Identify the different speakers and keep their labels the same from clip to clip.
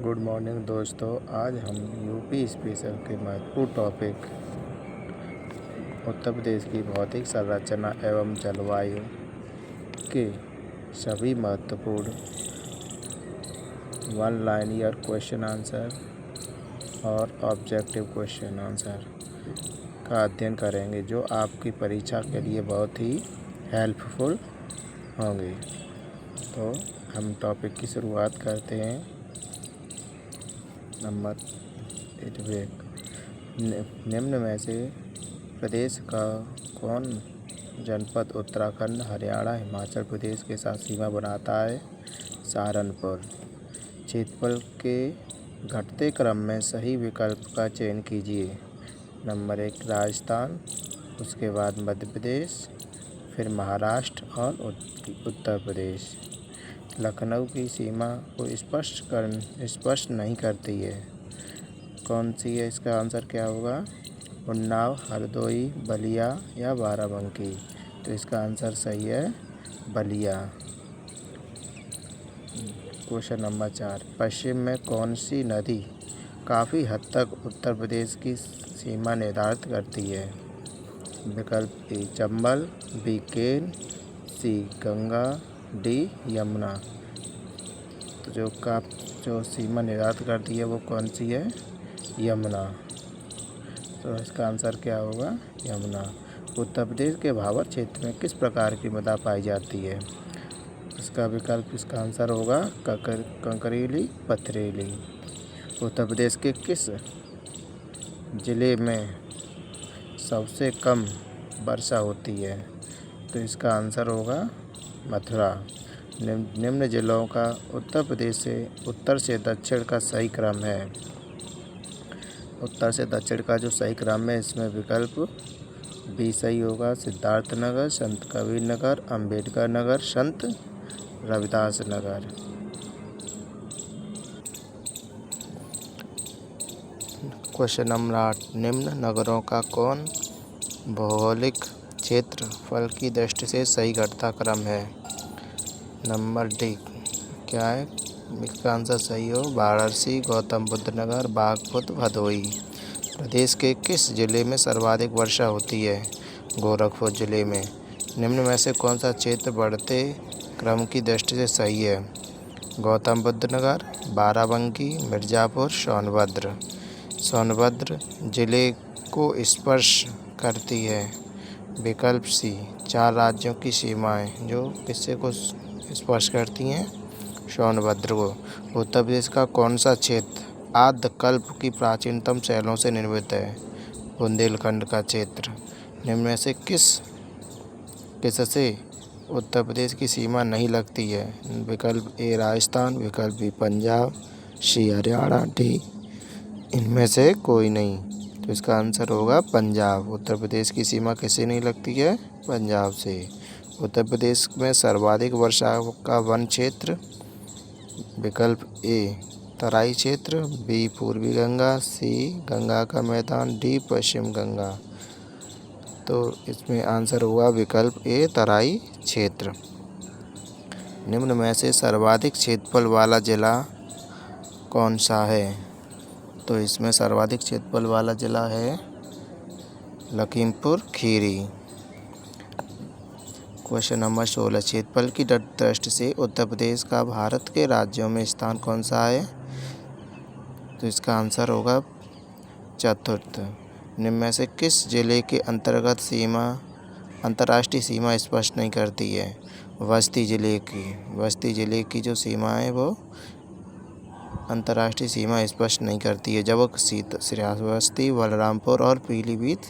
Speaker 1: Good morning दोस्तों। आज हम यूपी स्पेशल के महत्वपूर्ण टॉपिक उत्तर प्रदेश की भौतिक संरचना एवं जलवायु के सभी महत्वपूर्ण वन लाइनर क्वेश्चन आंसर और ऑब्जेक्टिव क्वेश्चन आंसर का अध्ययन करेंगे, जो आपकी परीक्षा के लिए बहुत ही हेल्पफुल होंगे। तो हम टॉपिक की शुरुआत करते हैं। नंबर 8। निम्न में से प्रदेश का कौन जनपद उत्तराखंड, हरियाणा, हिमाचल प्रदेश के साथ सीमा बनाता है? सहारनपुर। क्षेत्रफल के घटते क्रम में सही विकल्प का चयन कीजिए। नंबर 1 राजस्थान, उसके बाद मध्य प्रदेश, फिर महाराष्ट्र और उत्तर प्रदेश। लखनऊ की सीमा को स्पष्ट नहीं करती है। कौन सी है? इसका आंसर क्या होगा? उन्नाव, हरदोई, बलिया या बाराबंकी। तो इसका आंसर सही है बलिया। Question number 4। पश्चिम में कौन सी नदी काफ़ी हद तक उत्तर प्रदेश की सीमा निर्धारित करती है? विकल्प ए चंबल, बी केन, सी गंगा, डी यमुना। तो जो सीमा निर्धारित करती है वो कौन सी है? यमुना। तो इसका आंसर क्या होगा? यमुना। उत्तर प्रदेश के भाबर क्षेत्र में किस प्रकार की मृदा पाई जाती है? इसका आंसर होगा कंकरीली, पथरीली। उत्तर प्रदेश के किस जिले में सबसे कम वर्षा होती है? तो इसका आंसर होगा मथुरा। निम्न जिलों का उत्तर प्रदेश से उत्तर से दक्षिण का सही क्रम है। उत्तर से दक्षिण का जो सही क्रम है, इसमें विकल्प बी सही होगा। सिद्धार्थ नगर, संत कबीर नगर, अंबेडकर नगर, संत रविदास नगर। Question number 8। निम्न नगरों का कौन भौगोलिक क्षेत्रफल की दृष्टि से सही घटता क्रम है? नंबर डी क्या है? इसका आंसर सही हो वाराणसी, गौतम बुद्ध नगर, बागपत, भदोई। प्रदेश के किस जिले में सर्वाधिक वर्षा होती है? गोरखपुर जिले में। निम्न में से कौन सा क्षेत्र बढ़ते क्रम की दृष्टि से सही है? गौतम बुद्ध नगर, बाराबंकी, मिर्ज़ापुर, सोनभद्र। सोनभद्र जिले को स्पर्श करती है। विकल्प सी 4 राज्यों की सीमाएं जो किससे को स्पर्श करती हैं? सोनभद्र को। उत्तर प्रदेश का कौन सा क्षेत्र आद्यकल्प की प्राचीनतम शैलों से निर्मित है? बुंदेलखंड का क्षेत्र। निम्न में से किससे उत्तर प्रदेश की सीमा नहीं लगती है? विकल्प ए राजस्थान, विकल्प बी पंजाब, सी हरियाणा, डी इनमें से कोई नहीं। तो इसका आंसर होगा पंजाब। उत्तर प्रदेश की सीमा किससे नहीं लगती है? पंजाब से। उत्तर प्रदेश में सर्वाधिक वर्षा का वन क्षेत्र? विकल्प ए तराई क्षेत्र, बी पूर्वी गंगा, सी गंगा का मैदान, डी पश्चिम गंगा। तो इसमें आंसर हुआ विकल्प ए तराई क्षेत्र। निम्न में से सर्वाधिक क्षेत्रफल वाला जिला कौन सा है? तो इसमें सर्वाधिक क्षेत्रफल वाला जिला है लखीमपुर खीरी। Question number 16। क्षेत्रफल की दृष्टि से उत्तर प्रदेश का भारत के राज्यों में स्थान कौन सा है? तो इसका आंसर होगा चतुर्थ। निम्न में से किस जिले के अंतर्गत अंतर्राष्ट्रीय सीमा स्पष्ट नहीं करती है? बस्ती जिले की जो सीमा है वो अंतर्राष्ट्रीय सीमा स्पष्ट नहीं करती है, जब श्रावस्ती, बलरामपुर और पीलीभीत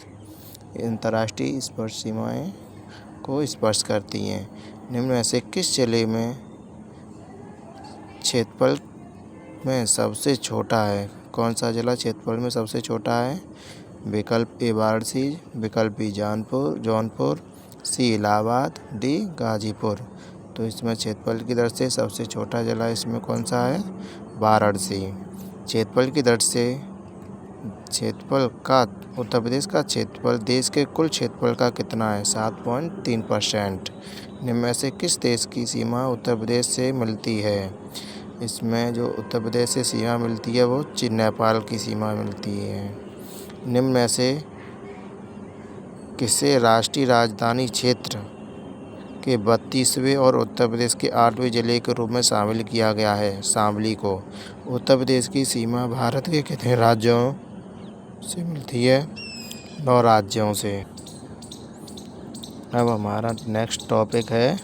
Speaker 1: अंतर्राष्ट्रीय स्पर्श सीमाएं को स्पर्श करती हैं। निम्न में से किस जिले में क्षेत्रफल में सबसे छोटा है? कौन सा जिला क्षेत्रफल में सबसे छोटा है? विकल्प ए वाराणसी, विकल्प बी जौनपुर, सी इलाहाबाद, डी गाजीपुर। तो इसमें क्षेत्रफल की दृष्टि से सबसे छोटा जिला इसमें कौन सा है? वाराणसी। क्षेत्रफल की दृष्टि से उत्तर प्रदेश का क्षेत्रफल देश के कुल क्षेत्रफल का कितना है? 7.3%। निम्न में से किस देश की सीमा उत्तर प्रदेश से मिलती है? इसमें जो उत्तर प्रदेश से सीमा मिलती है वो नेपाल की सीमा मिलती है। निम्न में से किसे राष्ट्रीय राजधानी क्षेत्र के 32वें और उत्तर प्रदेश के 8वें जिले के रूप में शामिल किया गया है? शामली को। उत्तर प्रदेश की सीमा भारत के कितने राज्यों से मिलती है? 9 राज्यों से। अब हमारा नेक्स्ट टॉपिक है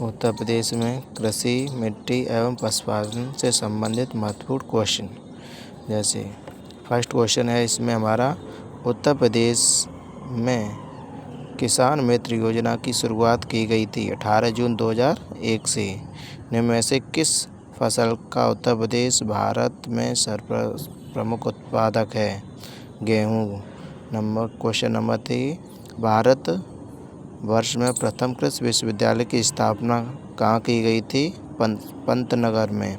Speaker 1: उत्तर प्रदेश में कृषि, मिट्टी एवं पशुपालन से संबंधित महत्वपूर्ण क्वेश्चन। जैसे फर्स्ट क्वेश्चन है इसमें हमारा, उत्तर प्रदेश में किसान मित्र योजना की शुरुआत की गई थी 18 जून 2001 से। निम्न में से किस फसल का उत्तर प्रदेश भारत में प्रमुख उत्पादक है? गेहूँ। क्वेश्चन नंबर 3, भारत वर्ष में प्रथम कृषि विश्वविद्यालय की स्थापना कहाँ की गई थी? पंतनगर में।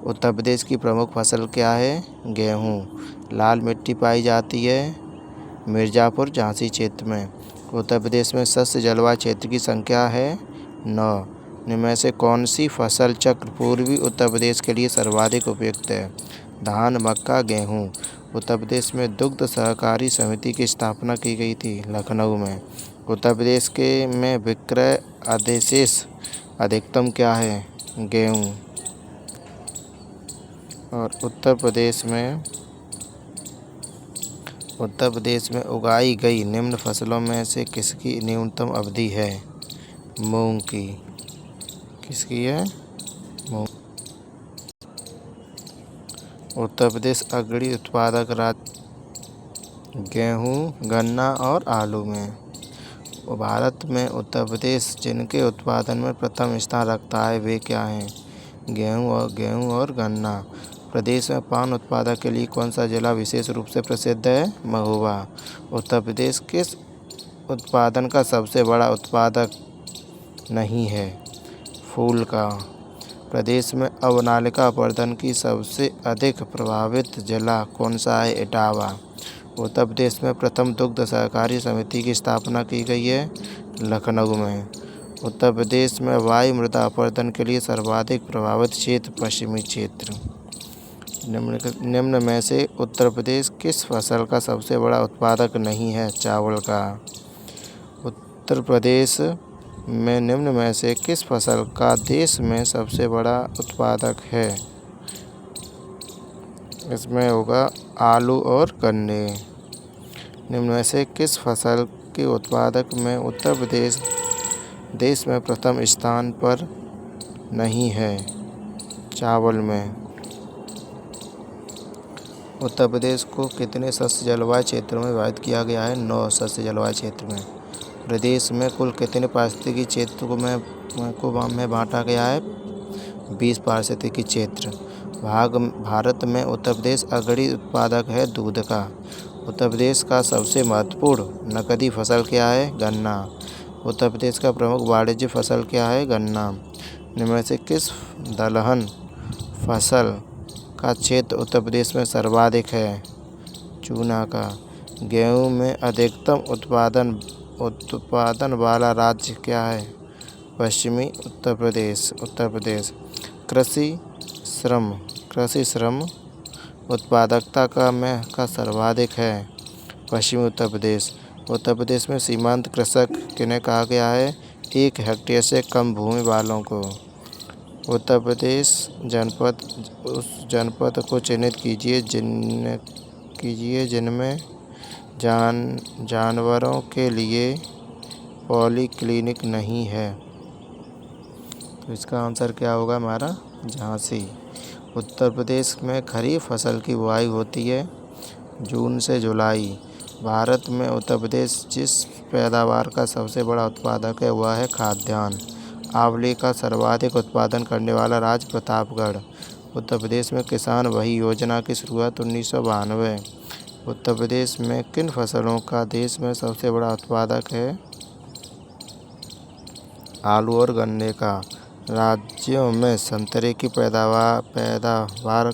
Speaker 1: उत्तर प्रदेश की प्रमुख फसल क्या है? गेहूँ। लाल मिट्टी पाई जाती है मिर्ज़ापुर झांसी क्षेत्र में। उत्तर प्रदेश में शस्य जलवायु क्षेत्र की संख्या है 9। इनमें से कौन सी फसल चक्र पूर्वी उत्तर प्रदेश के लिए सर्वाधिक उपयुक्त है? धान, मक्का, गेहूँ। उत्तर प्रदेश में दुग्ध सहकारी समिति की स्थापना की गई थी लखनऊ में। उत्तर प्रदेश में विक्रय अधिशेष अधिकतम क्या है? गेहूँ। और उत्तर प्रदेश में उगाई गई निम्न फसलों में से किसकी न्यूनतम अवधि है? मूंग की। किसकी है? मूंग। उत्तर प्रदेश अग्रणी उत्पादक राज्य गेहूँ, गन्ना और आलू में। भारत में उत्तर प्रदेश जिनके उत्पादन में प्रथम स्थान रखता है वे क्या हैं? गेहूँ और गन्ना। प्रदेश में पान उत्पादन के लिए कौन सा जिला विशेष रूप से प्रसिद्ध है? महोबा। उत्तर प्रदेश किस उत्पादन का सबसे बड़ा उत्पादक नहीं है? फूल का। प्रदेश में अवनालिका अपर्दन की सबसे अधिक प्रभावित जिला कौन सा है? इटावा। उत्तर प्रदेश में प्रथम दुग्ध सहकारी समिति की स्थापना की गई है लखनऊ में। उत्तर प्रदेश में वायु मृदा अपर्दन के लिए सर्वाधिक प्रभावित क्षेत्र पश्चिमी क्षेत्र। निम्न में से उत्तर प्रदेश किस फसल का सबसे बड़ा उत्पादक नहीं है? चावल का। उत्तर प्रदेश में निम्न में से किस फसल का देश में सबसे बड़ा उत्पादक है? इसमें होगा आलू और गन्ने। निम्न में से किस फसल के उत्पादक में उत्तर प्रदेश देश में प्रथम स्थान पर नहीं है? चावल में। उत्तर प्रदेश को कितने शस्य जलवायु क्षेत्रों में विभाजित किया गया है? 9 शस्य जलवायु क्षेत्र में। प्रदेश में कुल कितने पारिस्थितिकी क्षेत्र में बांटा गया है? 20 पारिस्थितिकी क्षेत्र। भारत में उत्तर प्रदेश अग्रणी उत्पादक है दूध का। उत्तर प्रदेश का सबसे महत्वपूर्ण नकदी फसल क्या है? गन्ना। उत्तर प्रदेश का प्रमुख वाणिज्य फसल क्या है? गन्ना। इनमें से किस दलहन फसल का क्षेत्र उत्तर प्रदेश में सर्वाधिक है? चूना का। गेहूं में अधिकतम उत्पादन वाला राज्य क्या है? पश्चिमी उत्तर प्रदेश। कृषि श्रम उत्पादकता का सर्वाधिक है? पश्चिमी उत्तर प्रदेश। उत्तर प्रदेश में सीमांत कृषक किन्हें कहा गया है? 1 हेक्टेयर से कम भूमि वालों को। उत्तर प्रदेश उस जनपद को चिन्हित कीजिए जिनमें जानवरों के लिए पॉलीक्लिनिक नहीं है। तो इसका आंसर क्या होगा हमारा? झांसी। उत्तर प्रदेश में खरीफ फसल की बुआई होती है जून से जुलाई। भारत में उत्तर प्रदेश जिस पैदावार का सबसे बड़ा उत्पादक है वह है खाद्यान्न। आंवले का सर्वाधिक उत्पादन करने वाला राज्य प्रतापगढ़। उत्तर प्रदेश में किसान वही योजना की शुरुआत 1992। उत्तर प्रदेश में किन फसलों का देश में सबसे बड़ा उत्पादक है? आलू और गन्ने का। राज्यों में संतरे की पैदावार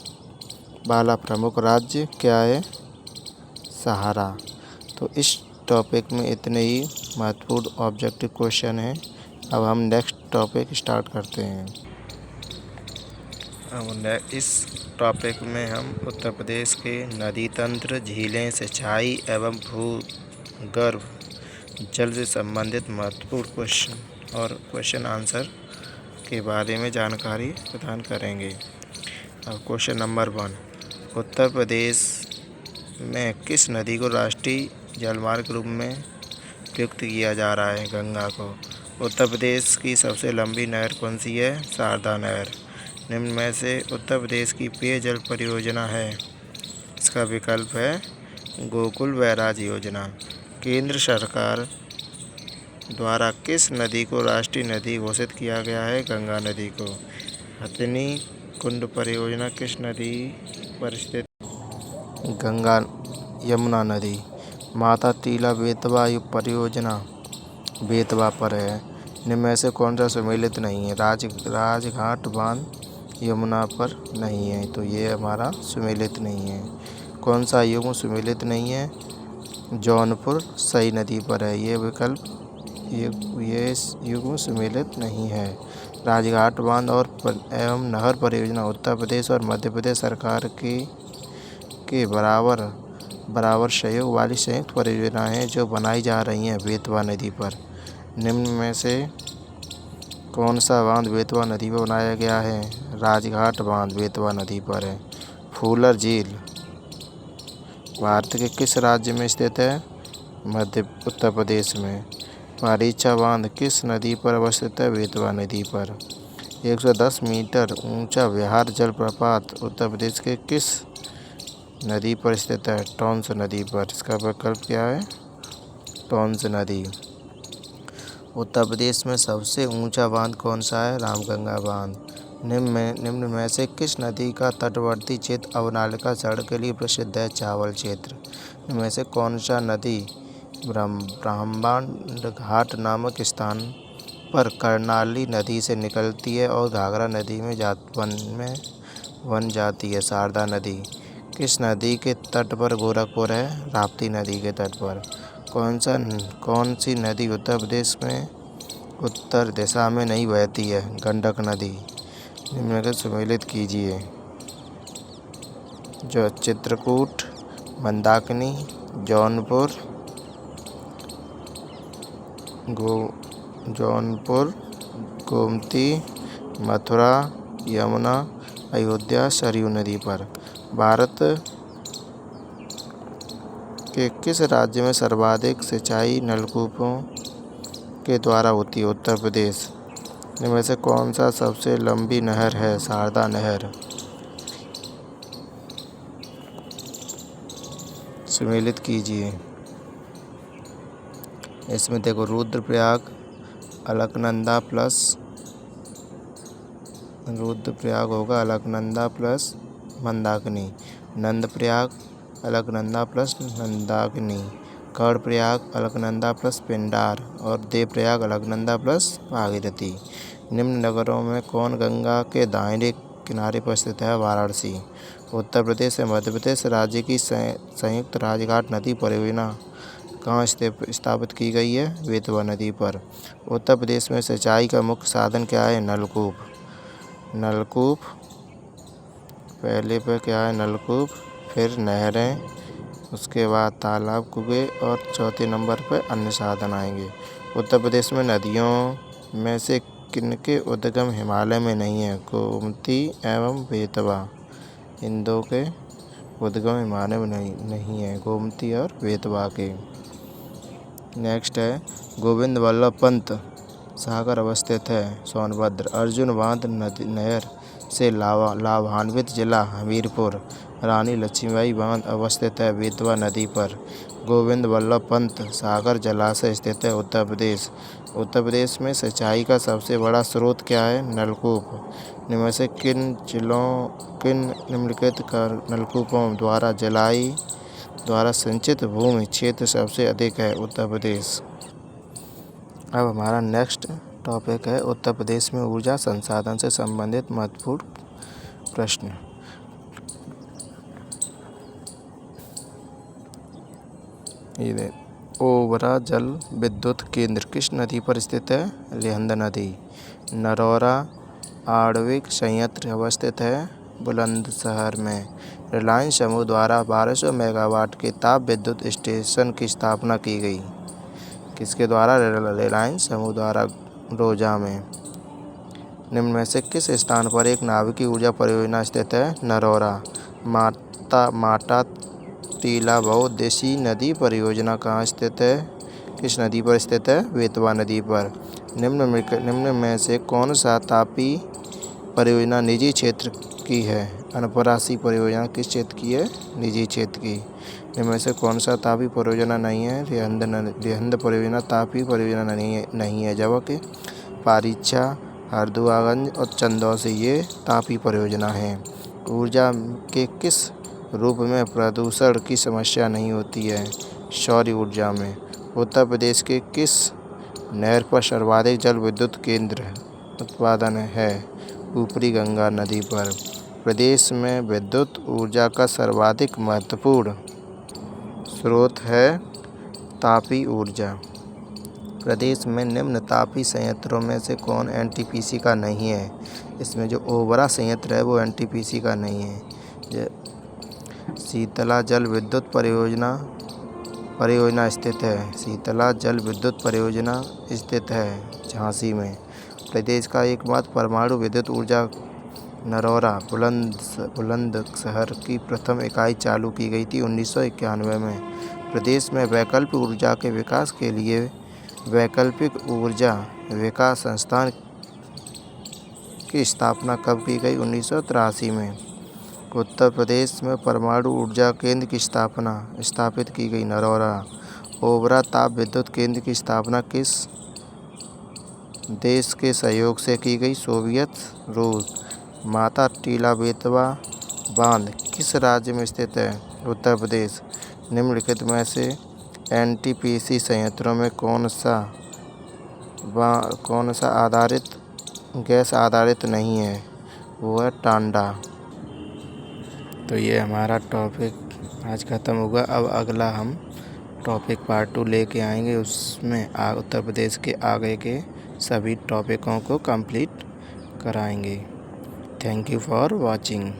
Speaker 1: वाला प्रमुख राज्य क्या है? सहारा। तो इस टॉपिक में इतने ही महत्वपूर्ण ऑब्जेक्टिव क्वेश्चन हैं। अब हम नेक्स्ट टॉपिक स्टार्ट करते हैं। इस टॉपिक में हम उत्तर प्रदेश के नदी तंत्र, झीलें, सिंचाई एवं भूगर्भ जल से संबंधित महत्वपूर्ण क्वेश्चन और क्वेश्चन आंसर के बारे में जानकारी प्रदान करेंगे। अब क्वेश्चन नंबर 1, उत्तर प्रदेश में किस नदी को राष्ट्रीय जलमार्ग के रूप में प्रयुक्त किया जा रहा है? गंगा को। उत्तर प्रदेश की सबसे लंबी नहर कौन सी है? शारदा नहर। निम्न में से उत्तर प्रदेश की पेयजल परियोजना है? इसका विकल्प है गोकुल बैराज योजना। केंद्र सरकार द्वारा किस नदी को राष्ट्रीय नदी घोषित किया गया है? गंगा नदी को। हथिनी कुंड परियोजना किस नदी पर स्थित? गंगा यमुना नदी। माता टीला बेतवा परियोजना बेतवा पर है। निम्न में से कौन सा सम्मिलित नहीं है? राजघाट बांध यमुना पर नहीं है, तो ये हमारा सम्मिलित नहीं है। कौन सा युग्म सम्मिलित नहीं है? जौनपुर सई नदी पर है। ये विकल्प ये युग्म सम्मिलित नहीं है। राजघाट बांध और एवं नहर परियोजना उत्तर प्रदेश और मध्य प्रदेश सरकार के बराबर सहयोग वाली संयुक्त परियोजनाएं हैं जो बनाई जा रही हैं बेतवा नदी पर। निम्न में से कौन सा बांध बेतवा नदी पर बनाया गया है? राजघाट बांध बेतवा नदी पर है। फूलर झील भारत के किस राज्य में स्थित है? उत्तर प्रदेश में। मारीचा बांध किस नदी पर अवस्थित है? बेतवा नदी पर। 110 मीटर ऊंचा विहार जलप्रपात उत्तर प्रदेश के किस नदी पर स्थित है? टॉन्स नदी पर। इसका विकल्प क्या है? टॉन्स नदी। उत्तर प्रदेश में सबसे ऊंचा बांध कौन सा है? रामगंगा बांध। निम्न में से किस नदी का तटवर्ती क्षेत्र अवनालिका सड़क के लिए प्रसिद्ध है? चावल क्षेत्र। इनमें से कौन सा नदी ब्रह्मांड घाट नामक स्थान पर कर्णाली नदी से निकलती है और घाघरा नदी में बन जाती है? शारदा नदी। किस नदी के तट पर गोरखपुर है? राप्ती नदी के तट पर। कौन सी नदी उत्तर प्रदेश में उत्तर दिशा में नहीं बहती है? गंडक नदी। निम्न को सम्मिलित कीजिए। जो चित्रकूट, मंदाकिनी, जौनपुर, गोमती, मथुरा, यमुना, अयोध्या, सरयू नदी पर। भारत के किस राज्य में सर्वाधिक सिंचाई नलकूपों के द्वारा होती है? उत्तर प्रदेश। इनमें से कौन सा सबसे लंबी नहर है? शारदा नहर। सम्मिलित कीजिए। इसमें देखो रुद्रप्रयाग होगा Alaknanda plus Mandakini. Nandprayag Alaknanda plus Mandakini. Karnaprayag Alaknanda plus Pindar और देवप्रयाग अलकनंदा प्लस भागीरथी। निम्न नगरों में कौन गंगा के दाहिने किनारे पर स्थित है? वाराणसी। उत्तर प्रदेश से मध्य प्रदेश राज्य की संयुक्त राजघाट नदी परियोजना कहाँ स्थापित की गई है? बेतवा नदी पर। उत्तर प्रदेश में सिंचाई का मुख्य साधन क्या है? नलकूप पहले पे क्या है? नलकूप, फिर नहरें, उसके बाद तालाब, कुएं और चौथे नंबर पर अन्य साधन आएंगे। उत्तर प्रदेश में नदियों में से किनके उद्गम हिमालय में नहीं है? गोमती एवं बेतवा। इन दो के उद्गम हिमालय में नहीं है, गोमती और बेतवा के। नेक्स्ट है गोविंद वल्लभ पंत सागर अवस्थित है? सोनभद्र। अर्जुन बांध नहर से लाभान्वित जिला हमीरपुर। रानी लक्ष्मीबाई बांध अवस्थित है बेतवा नदी पर। गोविंद वल्लभ पंत सागर जलाशय स्थित है उत्तर प्रदेश। उत्तर प्रदेश में सिंचाई का सबसे बड़ा स्रोत क्या है? नलकूप। इनमें से किन निम्नलिखित नलकूपों द्वारा संचित भूमि क्षेत्र सबसे अधिक है? उत्तर प्रदेश। अब हमारा नेक्स्ट टॉपिक है उत्तर प्रदेश में ऊर्जा संसाधन से संबंधित महत्वपूर्ण प्रश्न। ओबरा जल विद्युत केंद्र किस नदी पर स्थित है? लिहंद नदी। नरौरा आणविक संयंत्र अवस्थित है? बुलंदशहर में। रिलायंस समूह द्वारा 1200 मेगावाट के ताप विद्युत स्टेशन की स्थापना की गई। किसके द्वारा? रिलायंस समूह द्वारा, रोजा में। निम्न में से किस स्थान पर एक नाभिकीय ऊर्जा परियोजना स्थित है? नरौरा। माटा टीला बहुउद्देशीय नदी परियोजना कहाँ स्थित है? किस नदी पर स्थित है? बेतवा नदी पर। निम्न में से कौन सा तापी परियोजना निजी क्षेत्र की है? अनपरासी परियोजना किस क्षेत्र की है? निजी क्षेत्र की। इनमें में से कौन सा तापी परियोजना नहीं है? रिहंद परियोजना तापी परियोजना नहीं है। जबकि पारीछा, हरदुआगंज और चंदौसी ये तापी परियोजना हैं। ऊर्जा के किस रूप में प्रदूषण की समस्या नहीं होती है? सौर ऊर्जा में। उत्तर प्रदेश के किस नहर पर सर्वाधिक जल विद्युत केंद्र उत्पादन है? ऊपरी गंगा नदी पर। प्रदेश में विद्युत ऊर्जा का सर्वाधिक महत्वपूर्ण स्रोत है तापी ऊर्जा। प्रदेश में निम्न तापी संयंत्रों में से कौन एनटीपीसी का नहीं है? इसमें जो ओबरा संयंत्र है वो एनटीपीसी का नहीं है। शीतला जल विद्युत परियोजना स्थित है। शीतला जल विद्युत परियोजना स्थित है झांसी में। प्रदेश का एकमात्र परमाणु विद्युत ऊर्जा नरौरा बुलंदशहर की प्रथम इकाई चालू की गई थी 1991 में। प्रदेश में वैकल्पिक ऊर्जा के विकास के लिए वैकल्पिक ऊर्जा विकास संस्थान की स्थापना कब की गई? 1983 में। उत्तर प्रदेश में परमाणु ऊर्जा केंद्र की स्थापित की गई नरौरा। ओबरा ताप विद्युत केंद्र की स्थापना किस देश के सहयोग से की गई? सोवियत रूस। माता टीला बेतवा बांध किस राज्य में स्थित है? उत्तर प्रदेश। निम्नलिखित में से एनटीपीसी संयंत्रों में कौन सा गैस आधारित नहीं है? वो है टांडा। तो ये हमारा टॉपिक आज ख़त्म हुआ। अब अगला हम टॉपिक पार्ट 2 लेके आएंगे। उसमें उत्तर प्रदेश के आगे के सभी टॉपिकों को कंप्लीट कराएंगे। Thank you for watching.